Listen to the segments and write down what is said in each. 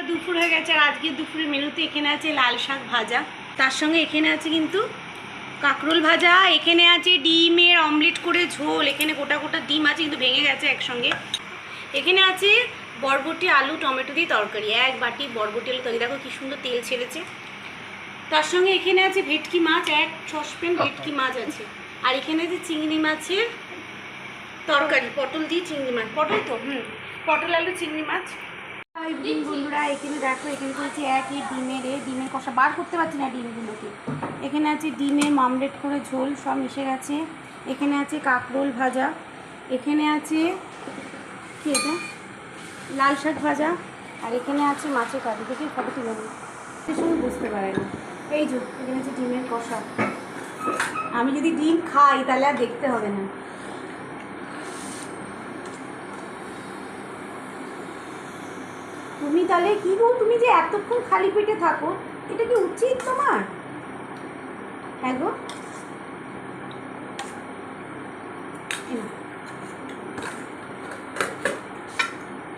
দুপুর হয়ে গেছে আর আজকে দুপুরের মেনুতে এখানে আছে লাল শাক ভাজা, তার সঙ্গে এখানে আছে কিন্তু কাঁকরোল ভাজা, এখানে আছে ডিমের অমলেট করে ঝোল, এখানে গোটা গোটা ডিম আছে কিন্তু ভেঙে গেছে একসঙ্গে, এখানে আছে বরবটি আলু টমেটো দিয়ে তরকারি, এক বাটি বরবটি আলু তরকারি, দেখো কি সুন্দর তেল ছেড়েছে। তার সঙ্গে এখানে আছে ভেটকি মাছ, এক সসপ্যান ভেটকি মাছ আছে, আর এখানে আছে চিংড়ি মাছের তরকারি, পটল দিয়ে চিংড়ি মাছ, পটল তো পটল আলু চিংড়ি মাছ। বন্ধুরা এখানে দেখো, এখানে হচ্ছে একই ডিমের কষা, বার করতে পারছি না ডিমগুলোকে। এখানে আছে ডিমের মামলেট করে ঝোল, সব মিশে গেছে। এখানে আছে কাঁকরোল ভাজা, এখানে আছে কি এটা লাল শাক ভাজা, আর এখানে আছে মাছের কাঁটি, দেখে ফটো তুলে নিই, সঙ্গে বুঝতে পারে না। এই যে এখানে আছে ডিমের কষা, আমি যদি ডিম খাই তাহলে আর দেখতে হবে না। তুমি তাহলে কি গো, তুমি যে এতক্ষণ খালি পেটে থাকো, এটা কি উচিত তোমার? হ্যাঁ গো,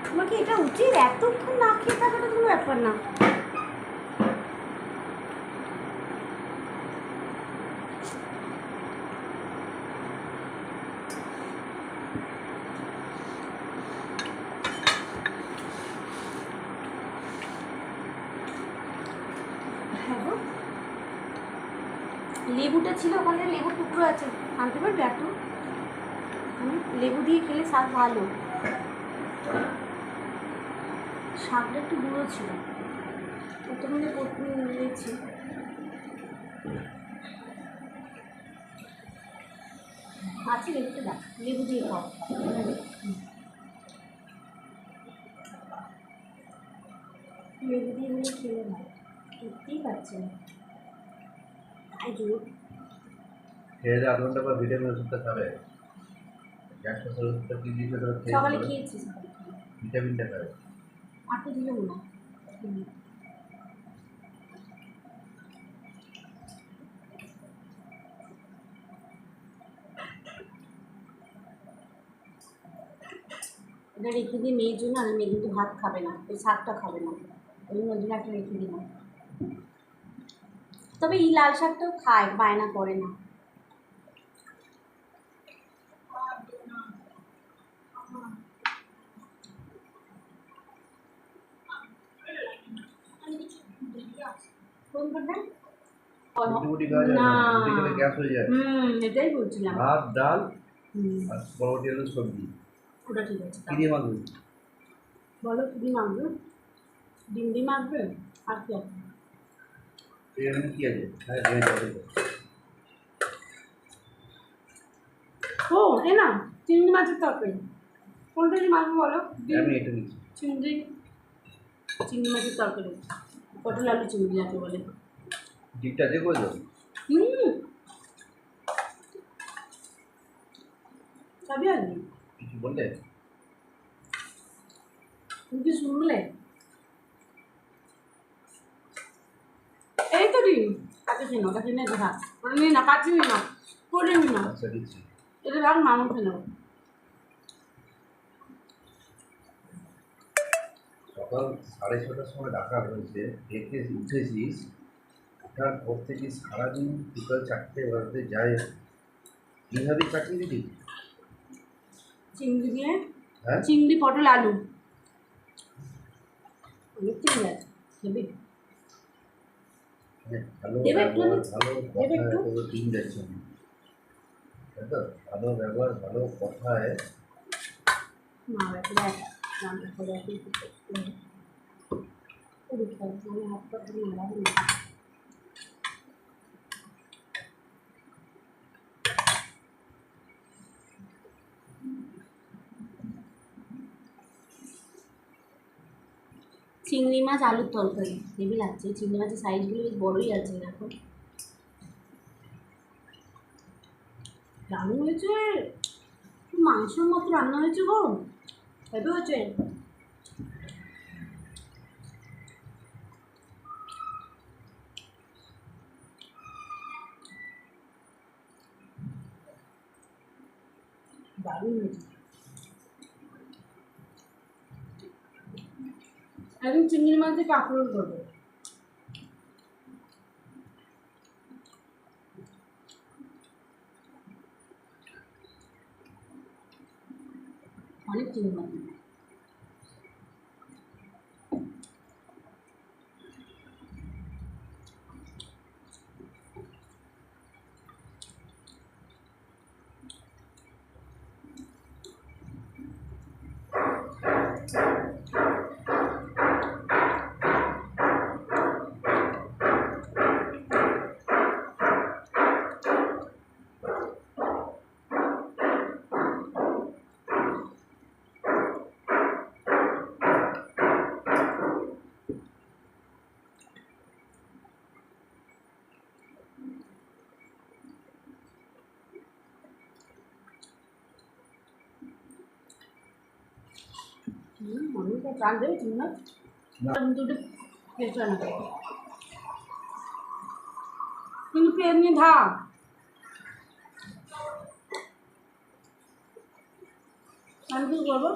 তোমার কি এটা উচিত? এতক্ষণ না খেয়ে থাকাটা কোনো ব্যাপার না। লেবুটা ছিল ওখানে, লেবুর টুকরো আছে, আনতে পারবে এত? লেবু দিয়ে খেলে স্বাদ ভালো, শাকটা একটু গুঁড়ো ছিল, কতগুলো পটল নিয়েছি। আছে লেবুটা, দেখ লেবু দিয়ে খাও, লেবু দিয়ে হলে খেলে না, দেখতেই পাচ্ছে না। তাই জোর খেয়ে আধ ঘন্টা পর ভিটামিন ওষুধটা খাবে, গ্যাস ফসল ওষুধটা কি দিয়েছে তোরা খেয়ে সকালে খেয়েছি, ভিটামিনটা খাবে। আর তো দিল না। এটা রেখে দিয়ে মেয়ের জন্য, আর মেয়ে কিন্তু ভাত খাবে না, ওই শাকটা খাবে না, ওই জন্য একটা রেখে দিলাম। তবে এই লাল শাকটাও খায়, বায়না করে না। ফোন করবেন না, এটাই বলছিলাম, ভাত ডাল আর বরবটি আলু সবজি, ওটা ঠিক আছে। কি দিয়ে মাখবি? বলো কি দিয়ে মাখবে? ডিম দিয়ে মাখবে, আর কি আছে? এখানে কি আছে? ও এ না, চিংড়ি মাছের তরকারি, কোনটা দিয়ে মাখবো বলো? আমি এটা নিচ্ছি। চিংড়ি মাছের তরকারি, পটল আলু চিংড়ি যাকে বলে। ডিমটা দিয়ে করে দেবো। সবই আসবে, কিছু বললে? তুমি কি শুনলে? এই তো ডিম, কাছে খেয়ে নাও, কাছে নিয়ে দেখা, ওটা নিয়ে না, কাছে নিয়ে নাও, করে নিয়ে নাও। আচ্ছা দিচ্ছি। এটা রাখ, মামা খেয়ে নাও। সকাল 6:30টার সময় ডাকা হয়েছে, দেখে উঠেছিস, ওঠার পর থেকে সারাদিন বিকাল 4টে বাজতে যায়, কীভাবে কাটিয়ে দিলি? চিংড়ি দিয়ে, হ্যাঁ চিংড়ি পটল আলু, অনেক চিংড়ি আছে, দেবে? ভালো দেবে একটু? ব্যবহার, ভালো দেবে কথায় একটু? তোর দিন যাচ্ছে না, তাই তো? ভালো ব্যবহার, ভালো কথায়। না রাখলে রান্না করে আমি হাত পা ধরে মারাবো না। চিংড়ি মাছ আলুর তরকারি হেভি লাগছে, চিংড়ি মাছের সাইজগুলো বেশ বড়ই আছে, দেখো দারুণ হয়েছে, মাংসের মতো রান্না হয়েছে গো, হেভি হয়েছে। দারুণ হয়েছে, একদিন চিংড়ি মাছ দিয়ে কাঁকরোল করবো। অনেক চিংড়ি মাছ। অনেকটা চাল দেবে চিংড়ি মাছ দুটো খেতে না কিন্তু এমনি ভাব আমি কি করবো?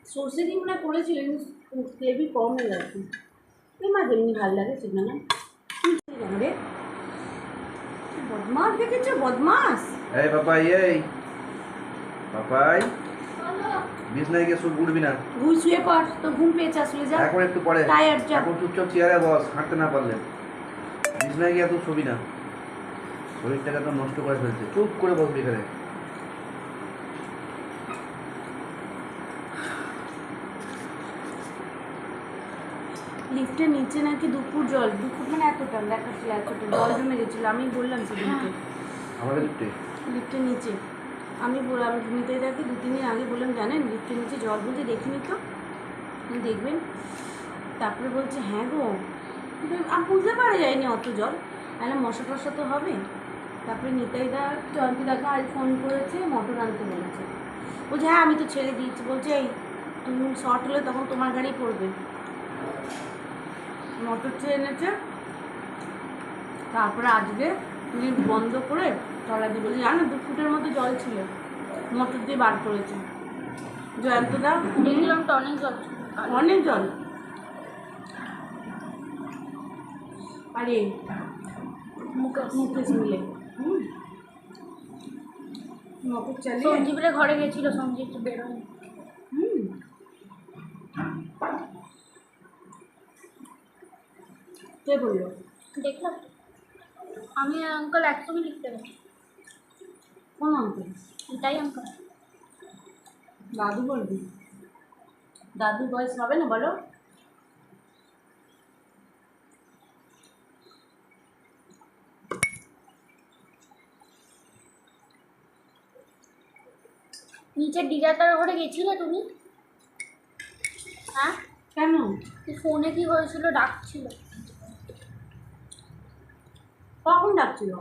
সর্ষে দিয়ে মনে করেছিলেন, গ্রেভি কম হয়ে গেছে। এই মাছ এমনি ভালো লাগে সেটা না রে। বদমাস দেখেছো, বদমাস। এই পাপাই, এই পাপাই, বিছনায় গিয়ে শুয়ে উঠবি না। ঘুম শুয়ে পড়, তো ঘুম পেয়েছে আসলে যা। এখন একটু পরে, টায়ার্ড যা। এখন চুপচাপ চেয়ারে বস, হাঁটতে না পারলে। বিছনায় গিয়ে এত ছবি না, শরীরটাকে তো নষ্ট করে ফেলছে। চুপ করে বসবি এখানে। লিফটের নিচে নাকি দুপুর জল, দুপুর মানে এতটা দেখাচ্ছিল, এতটা জল জমে গেছিলো। আমি বললাম সেদিনকে আমাদের লিফটের নিচে আমি বললাম, ঘুমিতে থাকি 2-3 দিন আগে বললাম জানেন লিফটের নিচে জল বলতে দেখিনি তো, দেখবেন। তারপরে বলছে হ্যাঁ গো, কিন্তু আমি বুঝতে পারা যায়নি অত জল। তাহলে মশা টশা তো হবে। তারপরে নিতাইদা জয়ন্তীদাকে আজ ফোন করেছে, মোটর আনতে বলেছে। বলছে হ্যাঁ আমি তো ছেড়ে দিয়েছি। বলছে এই তুমি শর্ট হলে তখন তোমার গাড়ি পড়বে। মোটর ছেড়ে এনেছে। তারপরে আজকে লিফট বন্ধ করে তলা দিয়ে বলছে জানো 2 ফুটের মতো জল ছিল, মোটর দিয়ে বার করেছে জয়ন্তদা। দেখলাম তো অনেক জল, অনেক জল। আরে মুকেশ মিলে মোটর চালিয়ে সঞ্জীবের ঘরে গেছিল, সঞ্জীব তো বেরোয়নি। কে বললো? দেখলাম আমি আঙ্কেল একদমই লিখতে পারি। কোন অঙ্কেল? এটাই আঙ্কেল। দাদু বলবি? দাদু বয়স হবে না বলো? নিচে ডিজাটার ঘরে গেছিলে তুমি? হ্যাঁ কেন? ফোনে কি হয়েছিল? ডাকছিল কখন ডাকছিল?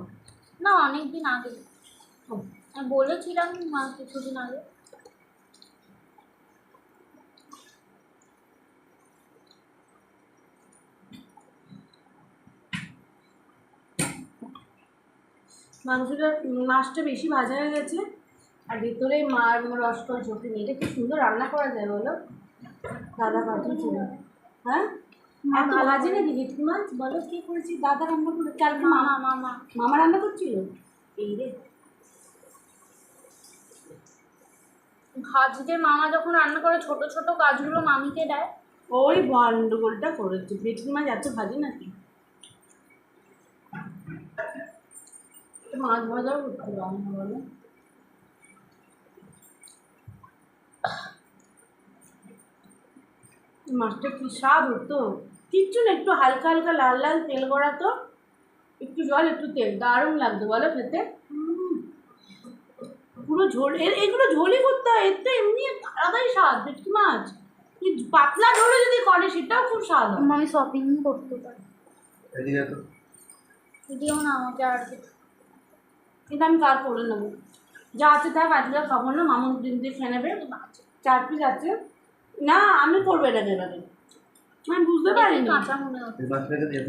না অনেক দিন আগে, আমি বলেছিলাম মা কিছুদিন আগে। মাছটা বেশি ভাজা হয়ে গেছে আর ভিতরে রসটা ঝোঁকে নিয়ে। এটা কি সুন্দর রান্না করা যায় বলো? দাদা পাঠিয়েছিল। হ্যাঁ এত ভাজি নাকি ভেটকি মাছ? বলো কি করেছি? দাদা রান্না করে কালকে মামা রান্না করছিল। এই রে ভাজতে মামা যখন রান্না করে ছোট ছোট কাজগুলো মামিকে দেয়। ওই গন্ডগোলটা করেছে। ভেটকি মাছ এত ভাজি নাকি? মাছ ভাজাও করতে রান্না বলো। মাছটা কি স্বাদ হতো, কিচ্ছু না, একটু হালকা হালকা লাল লাল তেল গড়া তো, একটু জল একটু তেল, দারুণ লাগতো বলো খেতে। পুরো ঝোল, এগুলো ঝোলই করতে হয়, এর তো এমনি আলাদাই স্বাদ। ভেটকি মাছ পাতলা ঝোলে যদি করে সেটাও খুব স্বাদ হয়। আমি শপিং করতে পারি। এদিকে তো দিও না আমাকে আর কিন্তু আমি কার করে নেবো, যা আছে থাক, আজকে খাবো না। মামুন দিন দিয়ে খেয়ে নেবে। 4 পিস আছে। না আমি করবো এটা দেবে, আমি বুঝতে পারিনি। কাঁচা মনে হচ্ছে। এই মাছ রেখে দিয়ে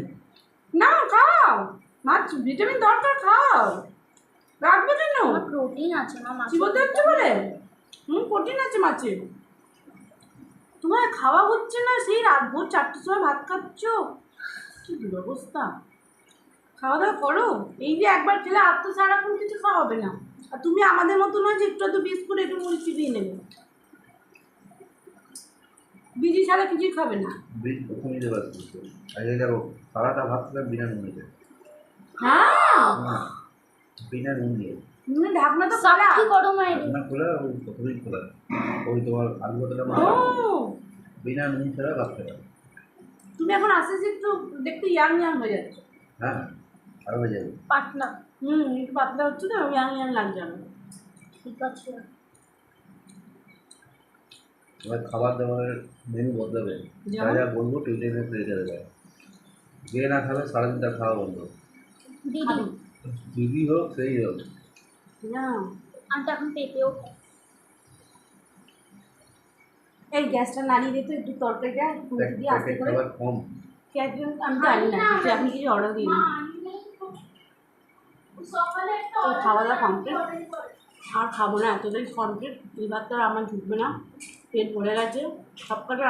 না খাও, মাছ ভিটামিন দরকার, খাও। রাখবে কেন? আমার প্রোটিন আছে মা, মাছ চিবোতে হচ্ছে বলে? প্রোটিন আছে মাছে। তোমার খাওয়া হচ্ছে না, সেই রাত ভোর 4টের সময় ভাত খাচ্ছ, কি দুরবস্থা। খাওয়া দাওয়া করো। এই যে একবার খেলে আর তো সারাক্ষণ কিছু খাওয়া হবে না। আর তুমি আমাদের মতো নয় যে একটু একটু বিস্কুট একটু মুড়ি চিবিয়ে নেবে, বিজি ছাড়া কিছুই খাবে না। বীজ প্রথমেই দেওয়া আগে দেখো সারাটা ভাত খেলাম বিনা নুনে দিয়ে। হ্যাঁ, বিনা নুন দিয়ে তুমি ঢাকনা তো সব করা। কি করো মায়ের? রান্না খোলা ওই প্রথমেই খোলা, ওই তোমার আলু ভাতটা ও, বিনা নুন ছাড়া ভাত খেলাম। তুমি এখন আস্তে আস্তে একটু দেখতে ইয়াং ইয়াং হয়ে যাচ্ছ। হ্যাঁ আরো হয়ে যাবে। পাতলা। একটু পাতলা হচ্ছে তো, ইয়াং ইয়াং লাগছে আমার। ঠিক আছে। এবার খাবার দাবারের মেনু বদলাবে, যা যেমন? যা বলবো টিউশনে রেখে দেবে। যে না খাবে সারাদিন তার খাওয়া বন্ধ। দিদি দিদি হোক সেই হোক। না, আমি তো এখন পেঁপেও খাই। এই গ্যাসটা নাড়িয়ে দিতে একটু তরকারিটা খুঁজে দিয়ে আস্তে প্যাকেট করে। খাবার কম। ক্যাটারিং আমি জানি না, যে আপনি কিছু অর্ডার দিন। সকালে একটা তো খাওয়া দাওয়া কমপ্লিট, আর খাবো না, এতটাই কমপ্লিট। এই ভাতটা আর আমার ঢুকবে না, পেট ভরে গেছে সব কটা।